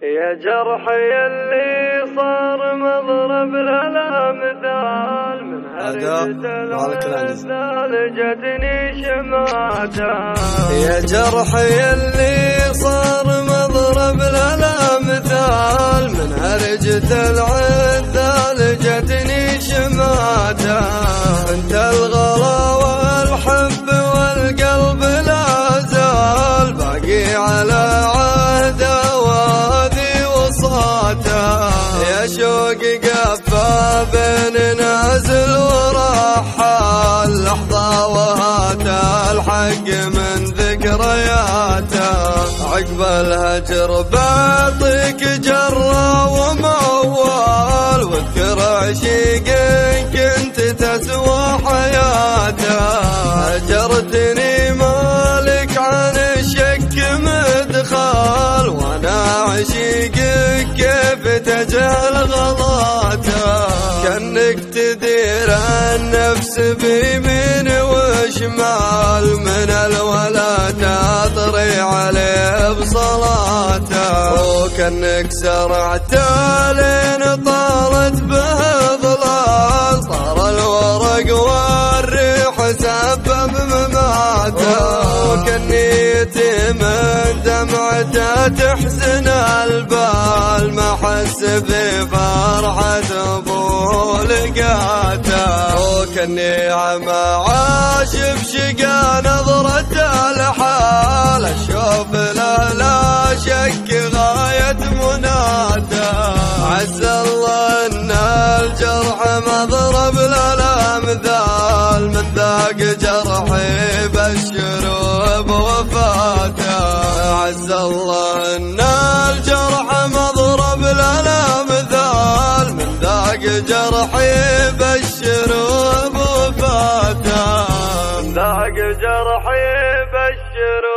يا جرحي اللي صار مضرب للامثال من هرجة العذال جتني شماته. يا جرحي اللي صار مضرب للامثال من هرجة العذال جتني شماته. انت الغلا والحب والقلب لا زال باقي على عهده وهذه وصاته. يا شوق قفا بين نازل ورحال لحظة وهاته الحق من ذكرياته. عقب الهجر بعطيك جرة وموال واذكر عشيق كنت تسوى حياته. هجرتني مالك عن الشك مدخال وانا عشيقك كيف تجهل غلاته. كأنك تدير النفس بيمين وشمال من الولا تطري عليه بصلاته. وكأنك سرعت لين طالت به ظلال صار الورق والريح سبب مماته. وكأني يتيم دمعته تحزن البال ما حس بفرحة ابوه لقاته. وكأني عمى عاش بشقا نظرته الحال اشوف له لا شك غاية مناته. عز الله ان الجرح مضرب للامثال من ذاق جرحي بشروا بوفاته. عز الله ان الجرح مضرب للامثال من ذاق جرحي بشروا بوفاته. من ذاق جرحي بشروا